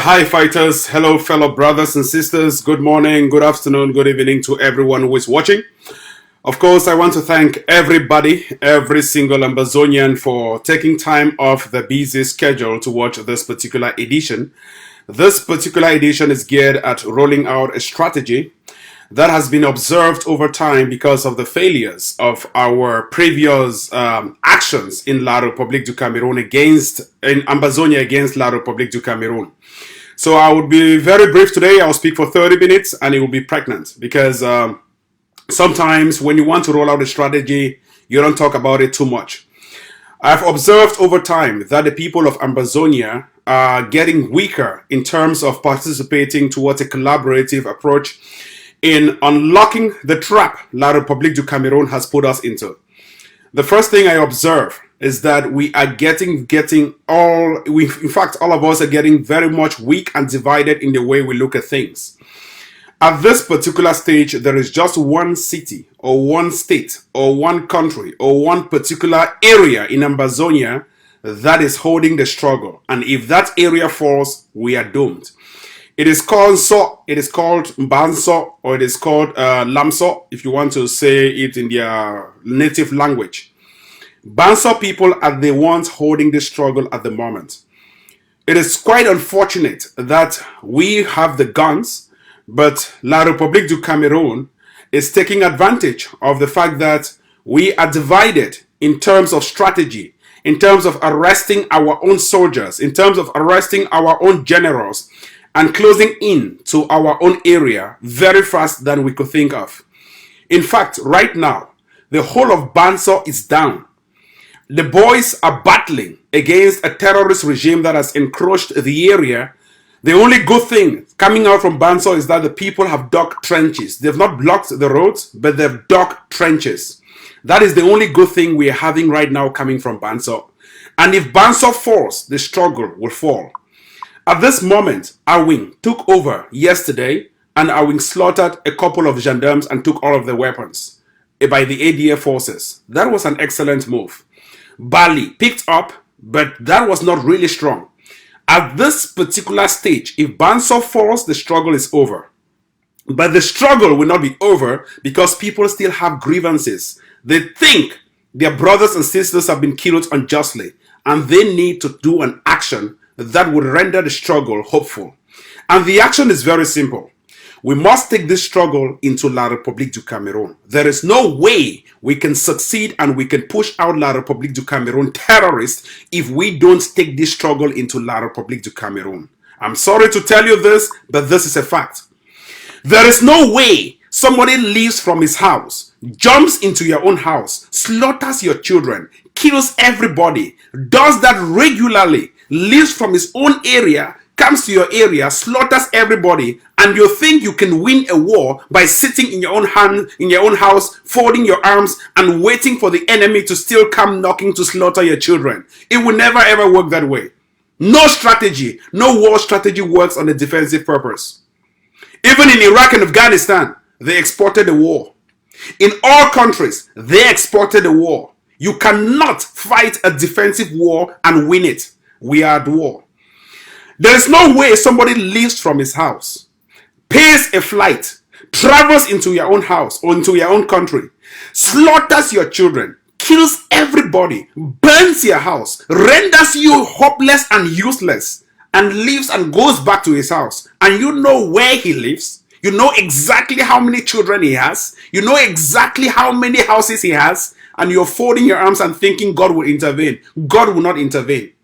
Hi fighters, hello fellow brothers and sisters, good morning, good afternoon, good evening to everyone who is watching. Of course, I want to thank everybody, every single Ambazonian for taking time off the busy schedule to watch this particular edition. This particular edition is geared at rolling out a strategy that has been observed over time because of the failures of our previous actions in La République du Cameroon in Ambazonia against La République du Cameroon. So I will be very brief today. I'll speak for 30 minutes and it will be pregnant because sometimes when you want to roll out a strategy, you don't talk about it too much. I've observed over time that the people of Ambazonia are getting weaker in terms of participating towards a collaborative approach in unlocking the trap La République du Cameroon has put us into. The first thing I observe is that we are in fact, all of us are getting very much weak and divided in the way we look at things. At this particular stage, there is just one city or one state or one country or one particular area in Ambazonia that is holding the struggle. And if that area falls, we are doomed. It is called So, it is called Mbanso, or it is called Lamso, if you want to say it in their native language. Banso people are the ones holding this struggle at the moment. It is quite unfortunate that we have the guns, but La République du Cameroon is taking advantage of the fact that we are divided in terms of strategy, in terms of arresting our own soldiers, in terms of arresting our own generals, and closing in to our own area very fast than we could think of. In fact, right now, the whole of Banso is down. The boys are battling against a terrorist regime that has encroached the area. The only good thing coming out from Banso is that the people have dug trenches. They've not blocked the roads, but they've dug trenches. That is the only good thing we are having right now coming from Banso. And if Banso falls, the struggle will fall. At this moment, Awing took over yesterday, and Awing slaughtered a couple of gendarmes and took all of the weapons by the ADF forces. That was an excellent move. Bali picked up, but that was not really strong. At this particular stage, if Banso falls, the struggle is over. But the struggle will not be over because people still have grievances. They think their brothers and sisters have been killed unjustly, and they need to do an action that would render the struggle hopeful. And the action is very simple. We must take this struggle into La République du Cameroon. There is no way we can succeed and we can push out La République du Cameroon terrorists if we don't take this struggle into La République du Cameroon. I'm sorry to tell you this, but this is a fact. There is no way somebody leaves from his house, jumps into your own house, slaughters your children, kills everybody, does that regularly, leaves from his own area, comes to your area, slaughters everybody, and you think you can win a war by sitting in your own house, folding your arms and waiting for the enemy to still come knocking to slaughter your children. It will never ever work that way. No strategy, no war strategy works on a defensive purpose. Even in Iraq and Afghanistan, they exported the war. In all countries, they exported the war. You cannot fight a defensive war and win it. We are at war. There is no way somebody leaves from his house, pays a flight, travels into your own house or into your own country, slaughters your children, kills everybody, burns your house, renders you hopeless and useless, and leaves and goes back to his house. And you know where he lives. You know exactly how many children he has. You know exactly how many houses he has. And you're folding your arms and thinking God will intervene. God will not intervene.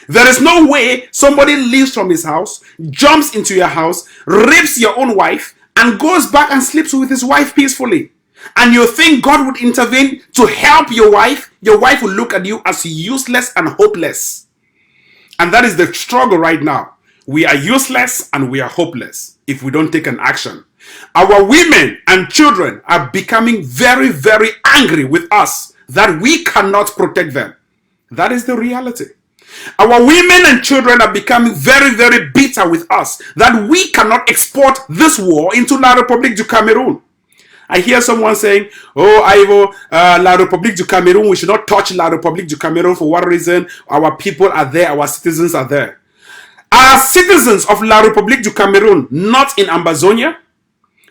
There is no way somebody leaves from his house, jumps into your house, rapes your own wife, and goes back and sleeps with his wife peacefully. And you think God would intervene to help your wife will look at you as useless and hopeless. And that is the struggle right now. We are useless and we are hopeless if we don't take an action. Our women and children are becoming very, very angry with us that we cannot protect them. That is the reality. Our women and children are becoming very, very bitter with us that we cannot export this war into La République du Cameroon. I hear someone saying, oh, Ivo, La République du Cameroon, we should not touch La République du Cameroon. For what reason? Our people are there, our citizens are there. are citizens of La République du Cameroon not in Ambazonia?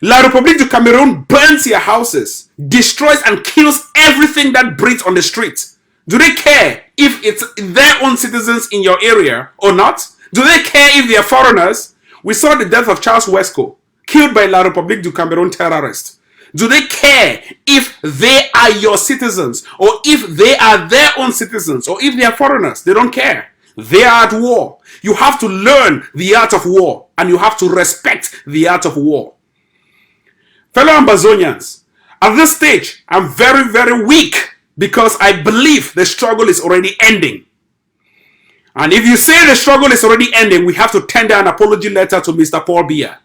La République du Cameroon burns your houses, destroys and kills everything that breathes on the street. Do they care if it's their own citizens in your area or not? Do they care if they are foreigners? We saw the death of Charles Wesco, killed by La République du Cameroon terrorists. Do they care if they are your citizens or if they are their own citizens or if they are foreigners? They don't care. They are at war. You have to learn the art of war and you have to respect the art of war. Fellow Ambazonians, at this stage, I'm very, very weak because I believe the struggle is already ending. And if you say the struggle is already ending, we have to tender an apology letter to Mr. Paul Biya.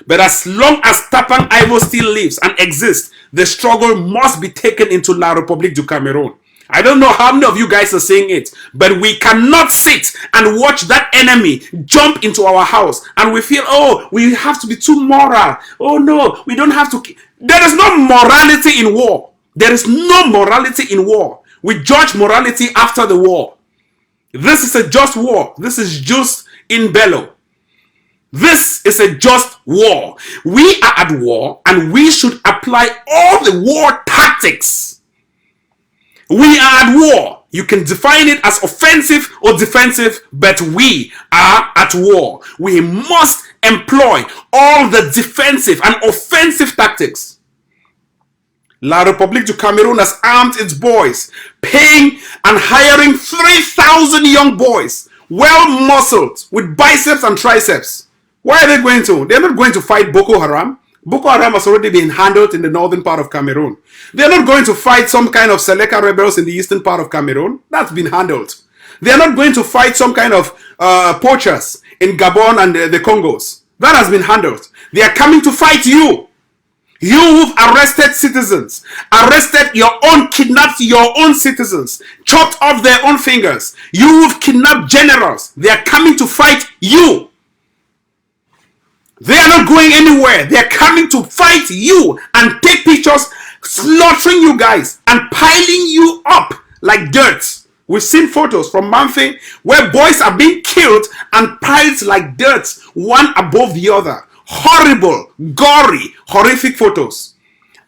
But as long as Tapang Ivo still lives and exists, the struggle must be taken into La République du Cameroon. I don't know how many of you guys are saying it, but we cannot sit and watch that enemy jump into our house and we feel, oh, we have to be too moral. Oh no, we don't have to. There is no morality in war. There is no morality in war. We judge morality after the war. This is a just war. This is just in bello. This is a just war. We are at war and we should apply all the war tactics. We are at war. You can define it as offensive or defensive, but we are at war. We must employ all the defensive and offensive tactics. La République du Cameroon has armed its boys, paying and hiring 3,000 young boys, well-muscled, with biceps and triceps. Where are they going to? They're not going to fight Boko Haram. Boko Haram has already been handled in the northern part of Cameroon. They're not going to fight some kind of Seleka rebels in the eastern part of Cameroon. That's been handled. They're not going to fight some kind of poachers in Gabon and the Congos. That has been handled. They are coming to fight you. You who've arrested citizens, arrested your own, kidnapped your own citizens, chopped off their own fingers. You who've kidnapped generals. They are coming to fight you. They are not going anywhere. They are coming to fight you and take pictures, slaughtering you guys and piling you up like dirt. We've seen photos from Manfe where boys are being killed and piled like dirt, one above the other. Horrible, gory, horrific photos.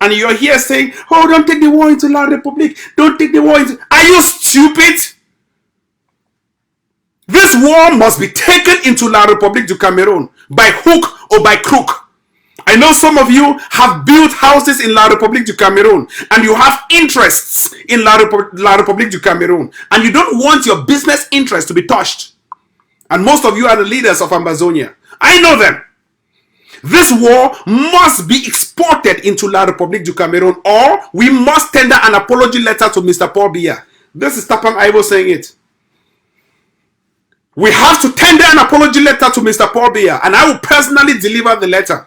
And you're here saying, oh, don't take the war into La République. Don't take the war into... Are you stupid? This war must be taken into La République du Cameroon by hook or by crook. I know some of you have built houses in La République du Cameroon and you have interests in La République du Cameroon and you don't want your business interests to be touched. And most of you are the leaders of Ambazonia. I know them. This war must be exported into La République du Cameroon or we must tender an apology letter to Mr. Paul Biya. This is Tapang Ivo saying it. We have to tender an apology letter to Mr. Paul Biya and I will personally deliver the letter.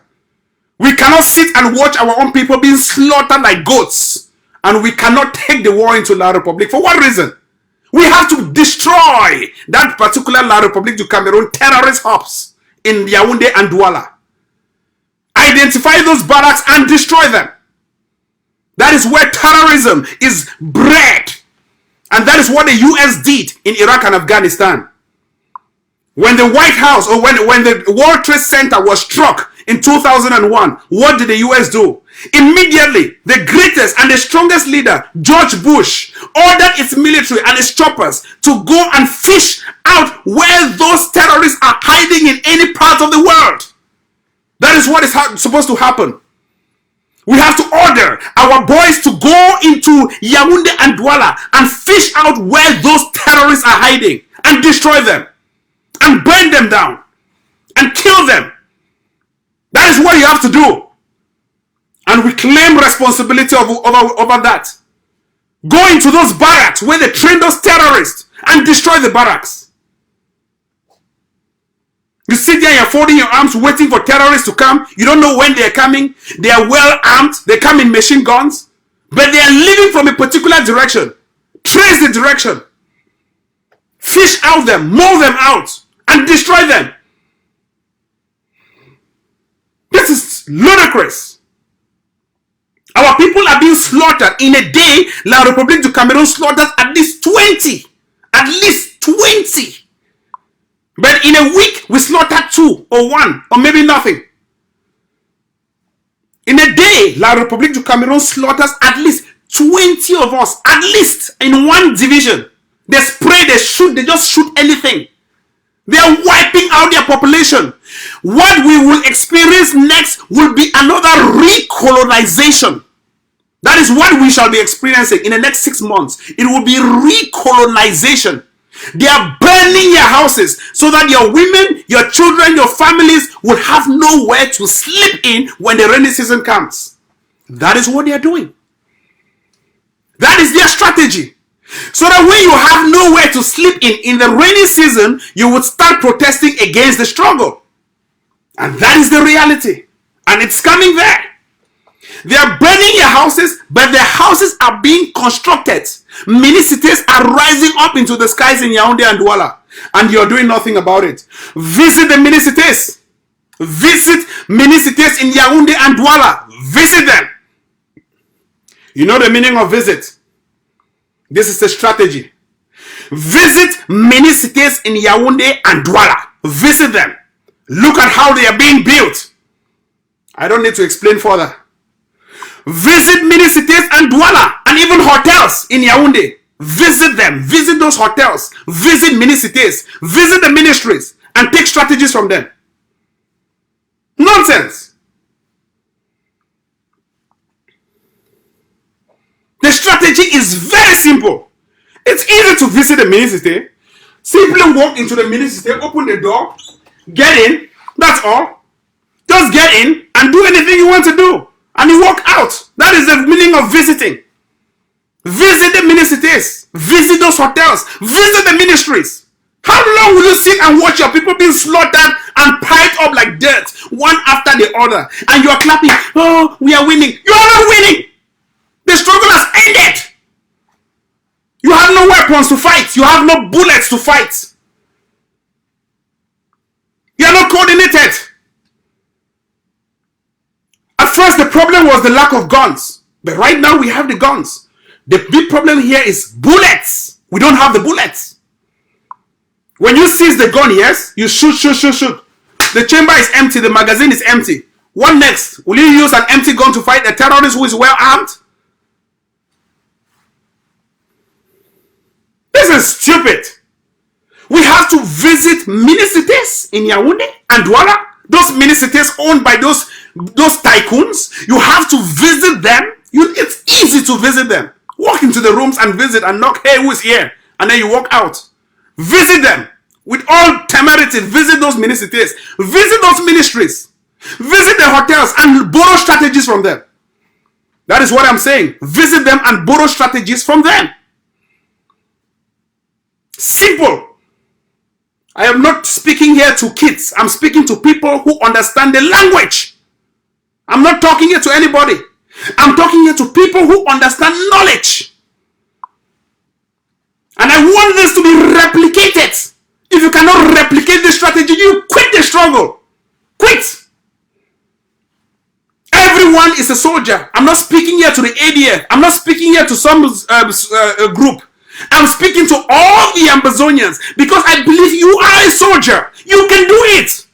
We cannot sit and watch our own people being slaughtered like goats and we cannot take the war into La République. For what reason? We have to destroy that particular La République du Cameroon terrorist hubs in Yaounde and Douala. Identify those barracks and destroy them. That is where terrorism is bred. And that is what the US did in Iraq and Afghanistan. When the White House or when the World Trade Center was struck in 2001, what did the US do? Immediately, the greatest and the strongest leader, George Bush, ordered its military and its choppers to go and fish out where those terrorists are hiding in any part of the world. That is what is supposed to happen. We have to order our boys to go into Yaounde and Douala and fish out where those terrorists are hiding and destroy them and burn them down and kill them. That is what you have to do. And we claim responsibility over that. Go into those barracks where they train those terrorists and destroy the barracks. You sit there and you're folding your arms waiting for terrorists to come. You don't know when they're coming. They are well armed. They come in machine guns. But they are leaving from a particular direction. Trace the direction. Fish out them. Mow them out. And destroy them. This is ludicrous. Our people are being slaughtered. In a day, La République du Cameroon slaughters at least 20. At least 20. But in a week, we slaughter 2 or 1 or maybe nothing. In a day, La République du Cameroon slaughters at least 20 of us, at least in one division. They spray, they shoot, they just shoot anything. They are wiping out their population. What we will experience next will be another recolonization. That is what we shall be experiencing in the next 6 months. It will be recolonization. They are burning your houses so that your women, your children, your families will have nowhere to sleep in when the rainy season comes. That is what they are doing. That is their strategy. So that when you have nowhere to sleep in the rainy season, you would start protesting against the struggle. And that is the reality. And it's coming there. They are burning your houses, but their houses are being constructed. Many cities are rising up into the skies in Yaounde and Douala, and you're doing nothing about it. Visit the many cities. Visit many cities in Yaounde and Douala. Visit them. You know the meaning of visit? This is a strategy. Visit many cities in Yaounde and Douala. Visit them. Look at how they are being built. I don't need to explain further. Visit many cities and Douala and even hotels in Yaounde. Visit them. Visit those hotels. Visit many cities. Visit the ministries and take strategies from them. Nonsense. The strategy is very simple. It's easy to visit a mini city. Simply walk into the mini city, open the door, get in. That's all. Just get in and do anything you want to do. And you walk out. That is the meaning of visiting. Visit the mini cities. Visit those hotels. Visit the ministries. How long will you sit and watch your people being slaughtered and piled up like dirt, one after the other? And you are clapping, oh, we are winning. You are not winning. The struggle has ended. You have no weapons to fight. You have no bullets to fight. You are not coordinated. At first, the problem was the lack of guns. But right now, we have the guns. The big problem here is bullets. We don't have the bullets. When you seize the gun, yes, you shoot. The chamber is empty. The magazine is empty. What next? Will you use an empty gun to fight a terrorist who is well armed? This is stupid. We have to visit mini cities in Yaounde and Douala. Those mini cities owned by those tycoons. You have to visit them. It's easy to visit them. Walk into the rooms and visit and knock, hey, who is here? And then you walk out. Visit them. With all temerity, visit those mini cities. Visit those ministries. Visit the hotels and borrow strategies from them. That is what I'm saying. Visit them and borrow strategies from them. Simple. I am not speaking here to kids. I'm speaking to people who understand the language. I'm not talking here to anybody. I'm talking here to people who understand knowledge. And I want this to be replicated. If you cannot replicate this strategy, you quit the struggle. Quit. Everyone is a soldier. I'm not speaking here to the ADF. I'm not speaking here to some group. I'm speaking to all the Ambazonians because I believe you are a soldier. You can do it.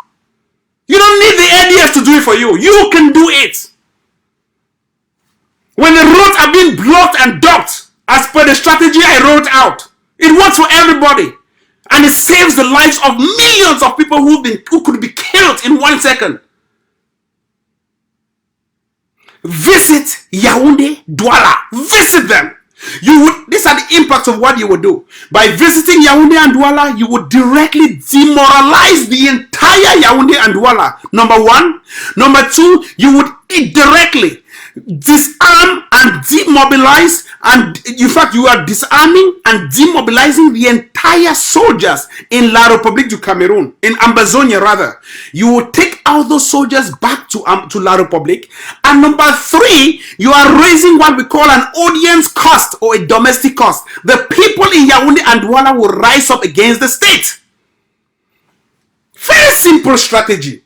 You don't need the ADF to do it for you. You can do it. When the roads are being blocked and docked, as per the strategy I wrote out, it works for everybody. And it saves the lives of millions of people who could be killed in 1 second. Visit Yaounde, Douala. Visit them. These are the impacts of what you would do. By visiting Yaounde and Douala, you would directly demoralize the entire Yaounde and Douala. Number one. Number two, you would directly disarm and demobilize, and in fact you are disarming and demobilizing the entire soldiers in La République du Cameroon, in Ambazonia rather. You will take out those soldiers back to La République. And number three, you are raising what we call an audience cost or a domestic cost. The people in Yaounde and Douala will rise up against the state. Very simple strategy.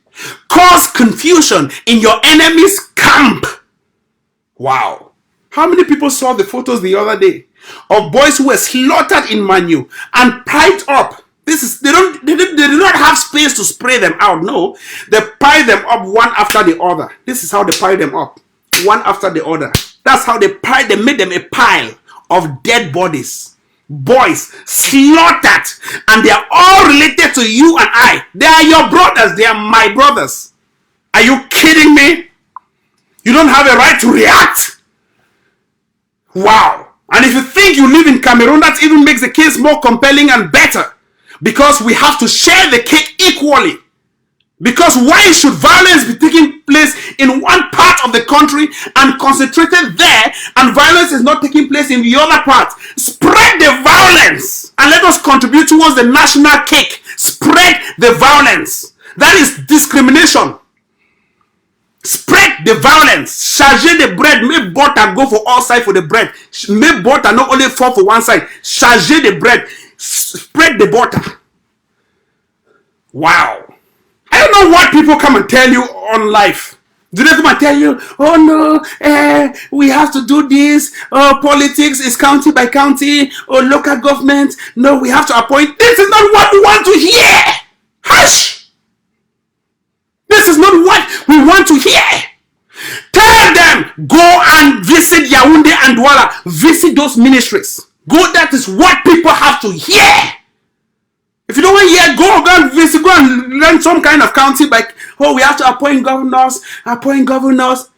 Cause confusion in your enemy's camp. Wow. How many people saw the photos the other day of boys who were slaughtered in Manu and piped up? They do not have space to spray them out. No, they pile them up one after the other. This is how they pile them up, one after the other. That's how they made them a pile of dead bodies, boys slaughtered, and they are all related to you and I. They are your brothers. They are my brothers. Are you kidding me? You don't have a right to react? Wow. And if you think you live in Cameroon, that even makes the case more compelling and better. Because we have to share the cake equally. Because why should violence be taking place in one part of the country and concentrated there, and violence is not taking place in the other part? Spread the violence and let us contribute towards the national cake. Spread the violence. That is discrimination. Spread the violence. Charger the bread. Make butter go for all sides for the bread. Make butter not only fall for one side. Charger the bread. Spread the butter. Wow. I don't know what people come and tell you on life. Do they come and tell you, oh no, we have to do this. Oh, politics is county by county. Oh, local government. No, we have to appoint. This is not what we want to hear. Hush. This is not what we want to hear. Tell them, go and visit Yaounde and Douala. Visit those ministries. Go, that is what people have to hear. If you don't want to hear, go and visit, go and learn some kind of county like, oh, we have to appoint governors.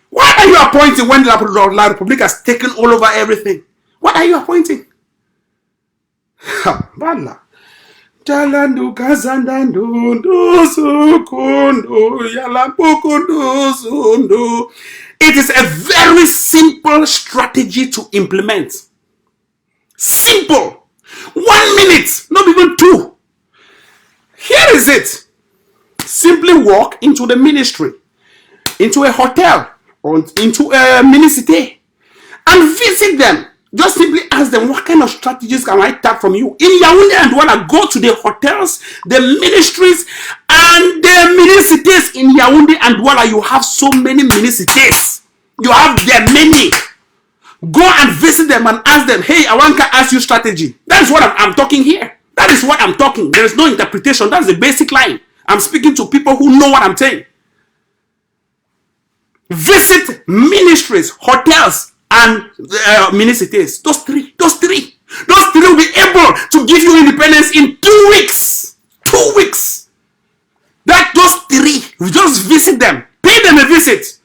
What are you appointing when La Republic has taken all over everything? What are you appointing? Bala. Jalandu kazandandu sukundu yalapukundu sundu. It is a very simple strategy to implement. Simple. 1 minute, not even 2. Here is it. Simply walk into the ministry, into a hotel, or into a municipality, and visit them. Just simply ask them, what kind of strategies can I tap from you? In Yaounde and Douala, go to the hotels, the ministries, and the municipalities in Yaounde and Douala. You have so many municipalities. You have there many. Go and visit them and ask them, hey, I want to ask you strategy. That is what I'm talking here. That is what I'm talking. There is no interpretation. That's the basic line. I'm speaking to people who know what I'm saying. Visit ministries, hotels, and municipalities. Those three will be able to give you independence in 2 weeks. 2 weeks. Those three, you just visit them, pay them a visit.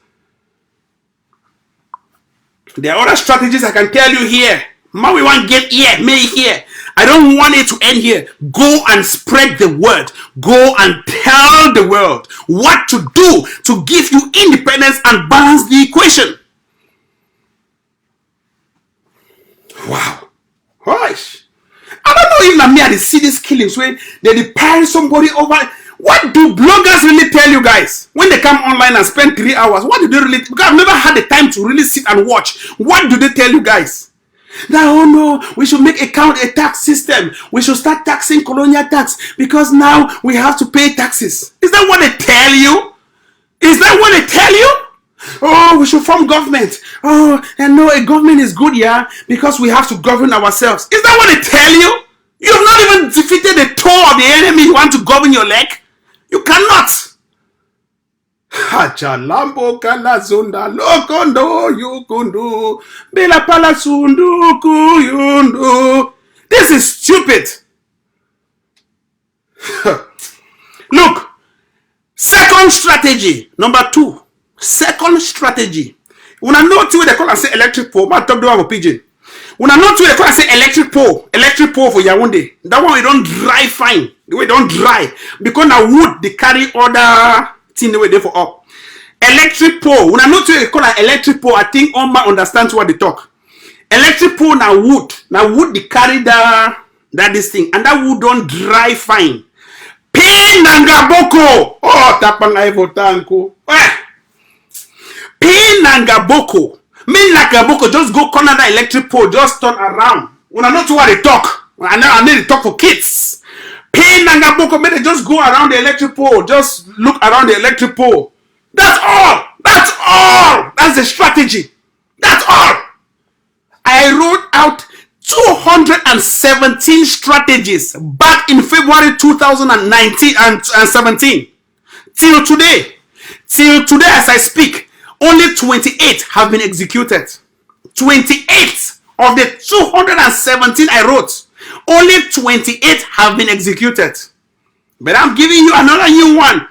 There are other strategies I can tell you here. Man, we want to get here, may here. I don't want it to end here. Go and spread the word. Go and tell the world what to do to give you independence and balance the equation. Wow. Gosh. I don't know if they see these killings when they parry somebody over. What do bloggers really tell you guys when they come online and spend 3 hours? What do they really? Because I've never had the time to really sit and watch. What do they tell you guys? That, oh no, we should make a tax system. We should start taxing colonial tax because now we have to pay taxes. Is that what they tell you? Is that what they tell you? Oh, we should form government. Oh, and no, a government is good, yeah, because we have to govern ourselves. Is that what they tell you? You have not even defeated the toe of the enemy. You want to govern your leg? You cannot. Hachalambo kalazunda lokondo yukundu bela palasundu kuyundu. This is stupid. Look, second strategy, number 2. Second strategy. Una know what they call and say electric pole. Man, talk to our pigeon. Una know what they call and say electric pole for Yaounde. That one we don't dry fine. The way don't dry because now wood they carry other thing the way they for up. Electric pole. Una know what they call an electric pole. I think Oma understands what they talk. Electric pole now wood. Now wood they carry that this thing and that wood don't dry fine. Pin nangaboko. Oh, Tapang Ivo tanko. Pin nangaboko. Mean nangaboko. Just go corner that electric pole. Just turn around. Una know what they talk. I need to talk for kids. Pin nangaboko. May they just go around the electric pole. Just look around the electric pole. That's all. That's all. That's the strategy. That's all. I wrote out 217 strategies back in February 2019 and 17 till today. Till today, as I speak, only 28 have been executed. 28 of the 217 I wrote, only 28 have been executed. But I'm giving you another new one.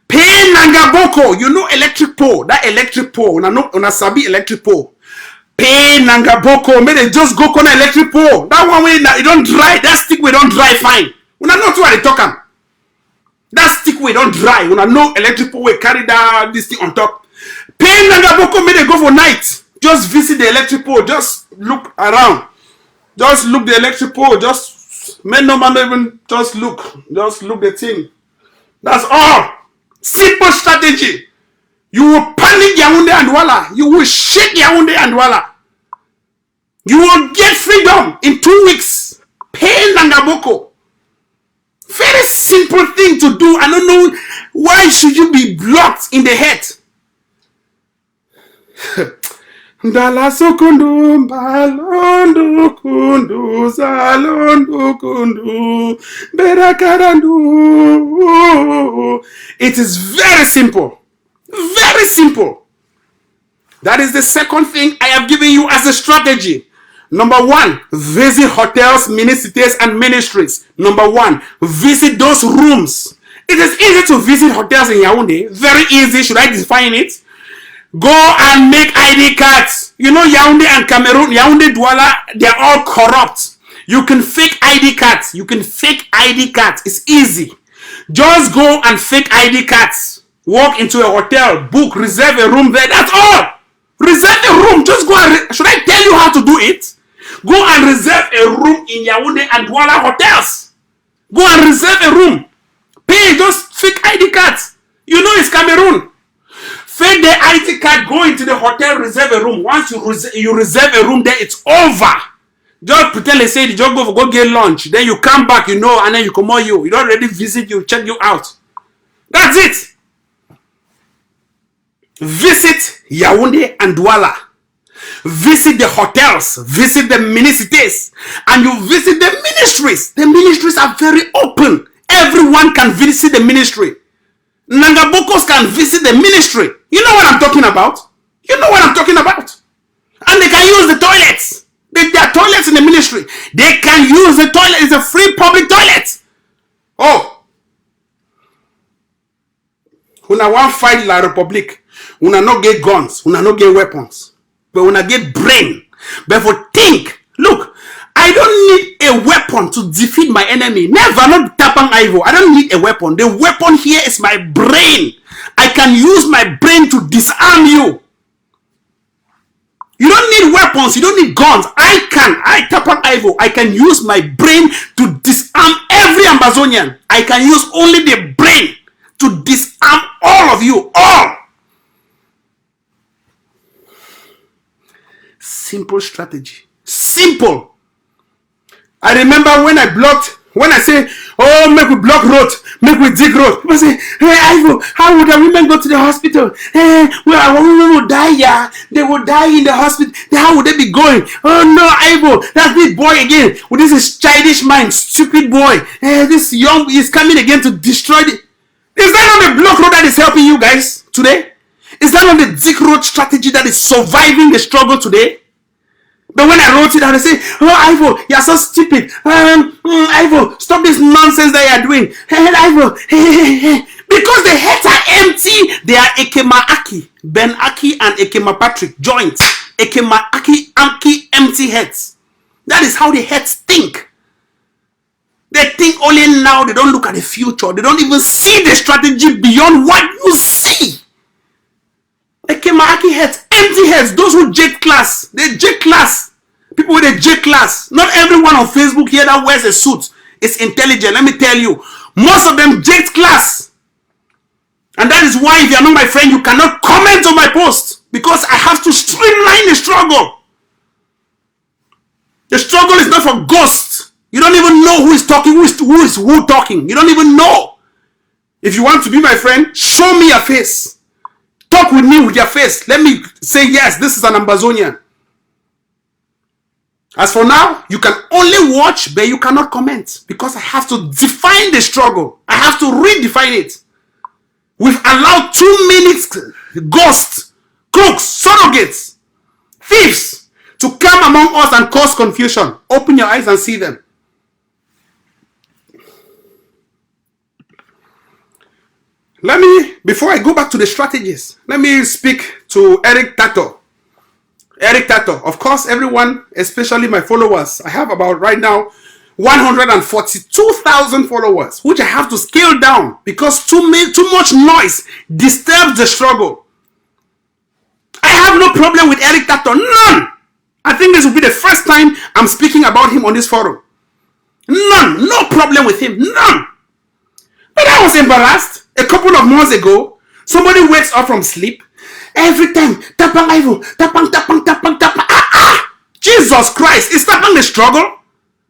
Pay Nangaboko. You know electric pole. That electric pole. Una sabi electric pole. Pay Nangaboko. May they just go on electric pole. That one way it don't dry. That stick way don't dry fine. Una know what they talking. That stick way don't dry. Una know electric pole way carry that this thing on top. Pay Nangaboko. May they go for night. Just visit the electric pole. Just look around. Just look the electric pole. Just make no man even just look. Just look the thing. That's all. Simple strategy. You will panic Yaounde and Douala. You will shake Yaounde and Douala. You will get freedom in 2 weeks. Pay Nangaboko. Very simple thing to do. I don't know why should you be blocked in the head. Dala sukundu balondu kundu zalondu kundu berakarandu. It is very simple. Very simple. That is the second thing I have given you as a strategy. Number 1, visit hotels, mini-cities, and ministries. Number 1, visit those rooms. It is easy to visit hotels in Yaounde. Very easy. Should I define it? Go and make ID cards. You know Yaounde and Cameroon, Yaounde, Douala, they're all corrupt. You can fake ID cards. You can fake ID cards. It's easy. Just go and fake ID cards. Walk into a hotel, book, reserve a room there. That's all. Reserve a room. Just go and... Should I tell you how to do it? Go and reserve a room in Yaounde and Douala hotels. Go and reserve a room. Pay those fake ID cards. You know it's Cameroon. Fake the ID card, go into the hotel, reserve a room. Once you reserve a room there, it's over. Just pretend they say, just go get lunch. Then you come back, you know, and then you come on you. You don't already visit you, check you out. That's it. Visit Yaounde and Douala. Visit the hotels. Visit the mini-cities. And you visit the ministries. The ministries are very open. Everyone can visit the ministry. Nangabokos can visit the ministry. You know what I'm talking about? You know what I'm talking about? And they can use the toilets. There are toilets in the ministry. They can use the toilet. It's a free public toilet. Oh. Una want fight La Republic. Una no get guns. Una no get weapons. But una get brain. But for think. Look. I don't need a weapon to defeat my enemy. Never, not Tapang Ivo. I don't need a weapon. The weapon here is my brain. I can use my brain to disarm you. You don't need weapons. You don't need guns. I Tapang Ivo, I can use my brain to disarm every Ambazonian. I can use only the brain to disarm all of you. All. Simple strategy. Simple. I remember when I say, oh, make we block road, make we dig road. People say, hey, Ivo, how would the women go to the hospital? Hey, well, women will die, yeah. They will die in the hospital. How would they be going? Oh, no, Ivo, that's this boy again. Well, this is childish mind, stupid boy. Hey, this young is coming again to destroy the... Is that not the block road that is helping you guys today? Is that not the dig road strategy that is surviving the struggle today? But when I wrote it down, I say, oh, Ivo, you're so stupid. Ivo, stop this nonsense that you're doing. Hey, Ivo, because the heads are empty. They are Ekema Aki, Ben Aki, and Ekema Patrick joints. Ekema Aki, empty heads. That is how the heads think. They think only now. They don't look at the future. They don't even see the strategy beyond what you see. Ekema Aki heads, empty heads. Those who J class, they J class. People with a J class. Not everyone on Facebook here that wears a suit is intelligent. Let me tell you. Most of them J class. And that is why if you are not my friend, you cannot comment on my post. Because I have to streamline the struggle. The struggle is not for ghosts. You don't even know who is talking, who is talking. You don't even know. If you want to be my friend, show me your face. Talk with me with your face. Let me say, yes, this is an Ambazonian. As for now, you can only watch, but you cannot comment because I have to define the struggle. I have to redefine it. We've allowed too many ghosts, crooks, surrogates, thieves to come among us and cause confusion. Open your eyes and see them. Before I go back to the strategies, let me speak to Eric Tato. Eric Tato, of course, everyone, especially my followers, I have about right now 142,000 followers, which I have to scale down because too much noise disturbs the struggle. I have no problem with Eric Tato, none. I think this will be the first time I'm speaking about him on this forum. None, no problem with him, none. But I was embarrassed. A couple of months ago, somebody wakes up from sleep. Every time, Tapang Ivo, Tapang. Jesus Christ, is Tapang the struggle?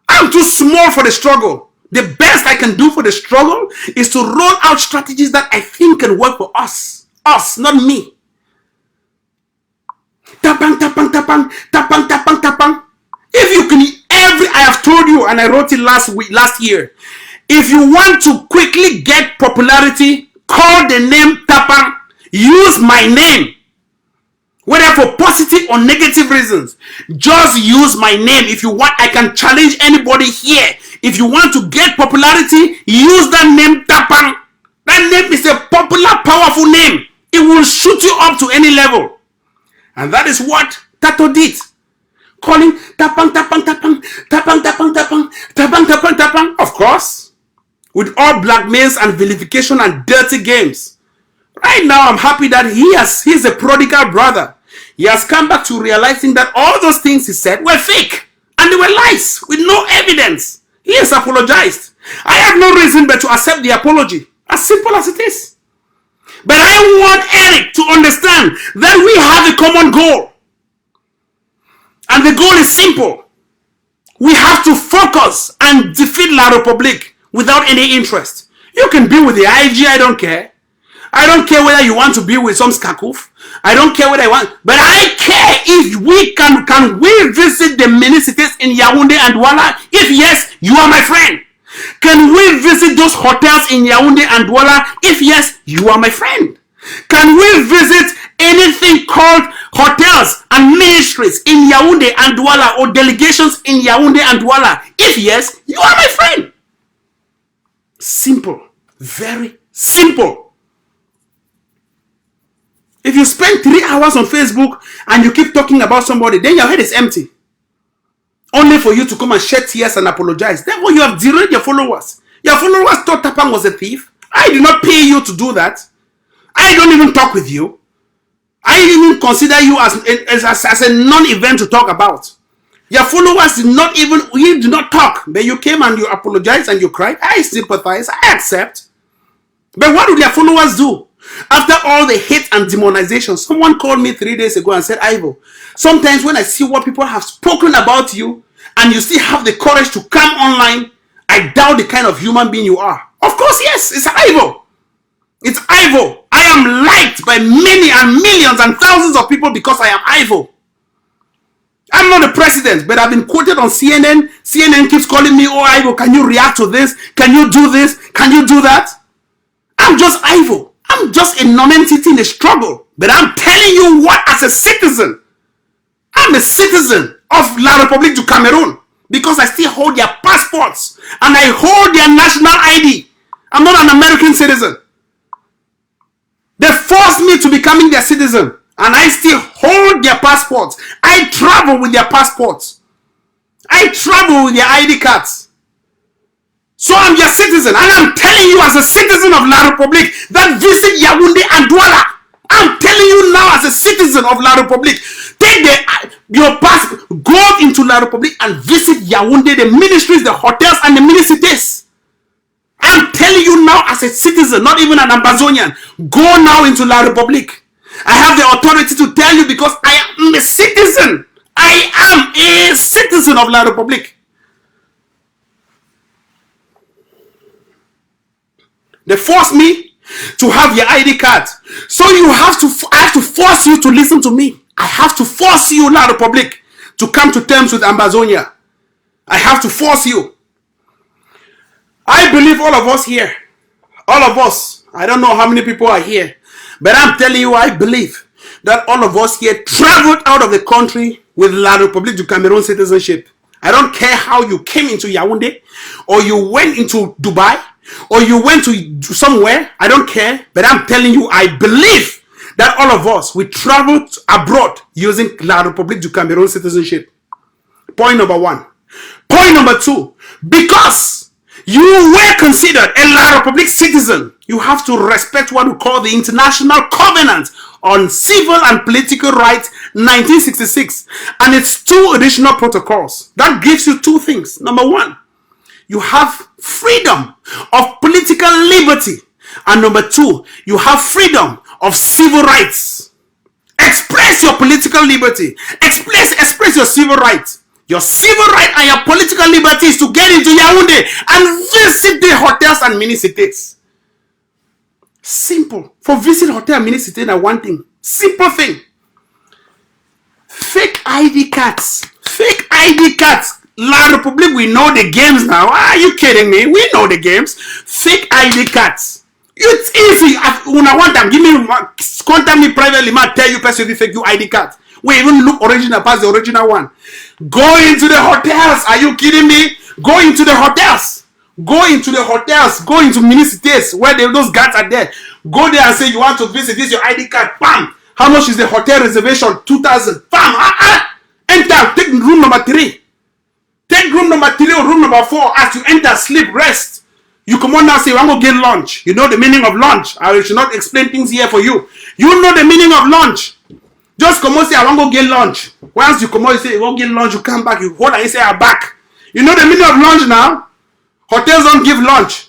I'm too small for the struggle. The best I can do for the struggle is to roll out strategies that I think can work for us. Us, not me. Tapang. If you can, I have told you, and I wrote it last year. If you want to quickly get popularity, call the name Tapang. Use my name. Whether for positive or negative reasons. Just use my name. If you want, I can challenge anybody here. If you want to get popularity, use that name Tapang. That name is a popular, powerful name. It will shoot you up to any level. And that is what Tato did. Calling Tapang. Of course. With all blackmails and vilification and dirty games. Right now, I'm happy that he's a prodigal brother. He has come back to realizing that all those things he said were fake. And they were lies with no evidence. He has apologized. I have no reason but to accept the apology. As simple as it is. But I want Eric to understand that we have a common goal. And the goal is simple. We have to focus and defeat La République without any interest. You can be with the IG, I don't care. I don't care whether you want to be with some skakoof. I don't care what I want. But I care if we can we visit the mini cities in Yaounde and Douala? If yes, you are my friend. Can we visit those hotels in Yaounde and Douala? If yes, you are my friend. Can we visit anything called hotels and ministries in Yaounde and Douala or delegations in Yaounde and Douala? If yes, you are my friend. Simple. Very simple. If you spend 3 hours on Facebook and you keep talking about somebody, then your head is empty. Only for you to come and shed tears and apologize. Therefore, you have derailed your followers. Your followers thought Tapang was a thief. I did not pay you to do that. I don't even talk with you. I didn't even consider you as a non-event to talk about. Your followers did not even, you did not talk. But you came and you apologized and you cried. I sympathize. I accept. But what did your followers do? After all the hate and demonization, someone called me 3 days ago and said, Ivo, sometimes when I see what people have spoken about you and you still have the courage to come online, I doubt the kind of human being you are. Of course, yes, it's Ivo. It's Ivo. I am liked by many and millions and thousands of people because I am Ivo. I'm not the president, but I've been quoted on CNN. CNN keeps calling me, oh, Ivo, can you react to this? Can you do this? Can you do that? I'm just Ivo. I'm just a non-entity in a struggle. But I'm telling you what, as a citizen, I'm a citizen of La République du Cameroon because I still hold their passports and I hold their national ID. I'm not an American citizen. They forced me to becoming their citizen and I still hold their passports. I travel with their passports. I travel with their ID cards. So I'm your citizen, and I'm telling you as a citizen of La République that visit Yaounde and Douala. I'm telling you now as a citizen of La République, take your passport, go into La République and visit Yaounde, the ministries, the hotels, and the mini-cities. I'm telling you now as a citizen, not even an Ambazonian, go now into La République. I have the authority to tell you because I am a citizen. I am a citizen of La République. They force me to have your ID card. So I have to force you to listen to me. I have to force you, La République, to come to terms with Ambazonia. I have to force you. I believe all of us here, all of us, I don't know how many people are here, but I'm telling you, I believe that all of us here traveled out of the country with La République du Cameroon citizenship. I don't care how you came into Yaounde, or you went into Dubai, or you went to somewhere. I don't care, but I'm telling you, I believe that all of us, we traveled abroad using La République du Cameroon citizenship. Point number one. Point number two, because you were considered a La République citizen, you have to respect what we call the International Covenant on Civil and Political Rights 1966 and its two additional protocols. That gives you two things. Number one, you have freedom of political liberty. And number two, you have freedom of civil rights. Express your political liberty. Express your civil rights. Your civil right and your political liberty is to get into Yaounde and visit the hotels and mini-cities. Simple. For visit hotel and mini-city, now one thing. Simple thing. Fake ID cards. Fake ID cards. La République, we know the games now. Are you kidding me? We know the games. Fake ID cards. It's easy. When I want them, give me, contact me privately. I'll tell you personally fake you ID cards. We even look original past the original one. Go into the hotels. Are you kidding me? Go into the hotels. Go into the hotels. Go into mini-cities where those guards are there. Go there and say you want to visit. This is your ID card. Bam. How much is the hotel reservation? 2,000. Bam. Enter. Take room number 3. Take room number 3 or room number 4. As you enter, sleep, rest. You come on now and say, I'm going to get lunch. You know the meaning of lunch. I should not explain things here for you. You know the meaning of lunch. Just come and say, I want to go get lunch. Once you come out, you say, you want to get lunch, you come back, you hold and you say, I'm back. You know the meaning of lunch now? Hotels don't give lunch.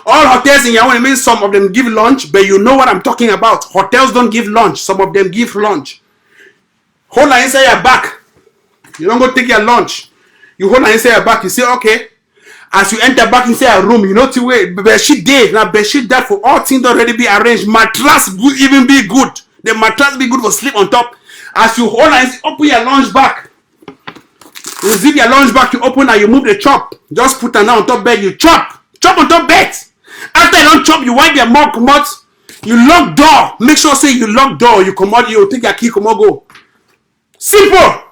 All hotels in Yaounde, means some of them give lunch, but you know what I'm talking about. Hotels don't give lunch. Some of them give lunch. Hold and you say, you're back. You don't go take your lunch. You hold and you say, you're back. You say, okay. As you enter back inside a room, you know to wait. Bedsheet day. Now bedsheet that for all things already be arranged. Mattress would even be good. The mattress be good for sleep on top. As you hold and open your lunch back. You zip your lunch back, you open and you move the chop. Just put it on top bed, you chop. Chop on top bed. After you don't chop, you wipe your mouth, come out. You lock door. Make sure say you lock door. You come out, you take your key, come out, go. Simple.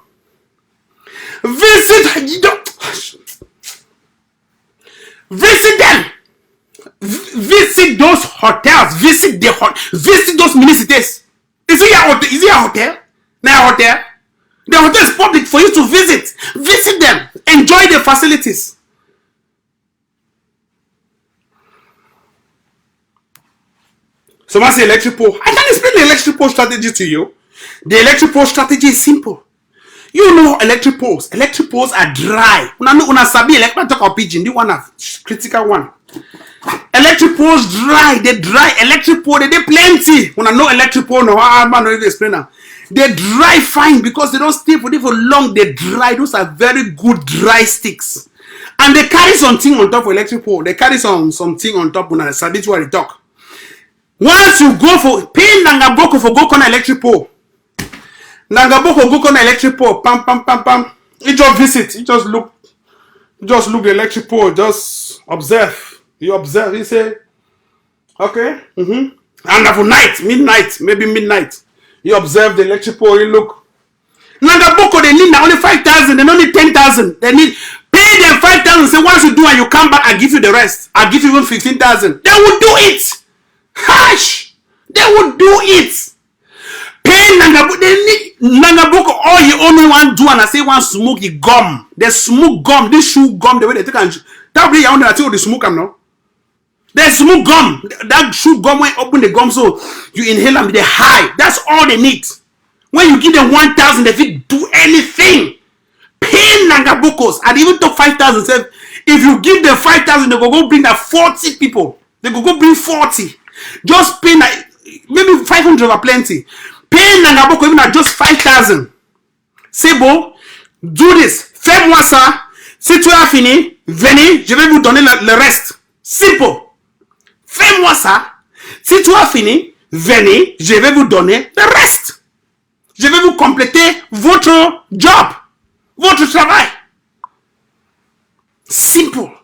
Visit them. Visit those hotels. Visit those mini-cities. Is it a hotel? Now a hotel? The hotel is public for you to visit. Visit them. Enjoy the facilities. Someone say electric pole. I can explain the electric pole strategy to you. The electric pole strategy is simple. You know electric poles. Electric poles are dry. Una sabi electric talk of pigeon. The one of critical one. Electric poles dry. They dry. Electric pole they plenty. When I know electric pole, no, I'm not even explain now. They dry fine because they don't stay for long. They dry. Those are very good dry sticks. And they carry something on top of electric pole. They carry something on top when I sabi what they talk. Once you go for pay Nangaboko for go on electric pole. Nangaboko go on electric pole. Pam pam pam pam. You just visit. You just look the electric pole. Just observe. You observe. You say, okay. And for midnight, maybe midnight. You observe the electric pole. You look. Nangaboko they need only 5,000. They don't need 10,000. They need pay them 5,000. Say once you do and you come back, I give you the rest. I give you even 15,000. They will do it. Hush! They would do it. Pay Nangaboko. They need Nangaboko. All you only want do and I say one smoky gum. The smoke gum, this chew gum, the way they take and that way I tell you the smoke am no. The smoke gum, that chew gum when you open the gum so you inhale and they high. That's all they need. When you give them 1,000, they fit do anything. Pay Nangabokos. And even took 5,000. If you give them 5,000, they go bring that 40 people. They go bring 40. Just pay maybe 500 are plenty. Pay Nangaboko even at just 5,000. C'est beau. Do this. Fais-moi ça. Si tu as fini, venez, je vais vous donner le reste. Simple. Fais-moi ça. Si tu as fini, venez, je vais vous donner le reste. Je vais vous compléter votre job. Votre travail. Simple.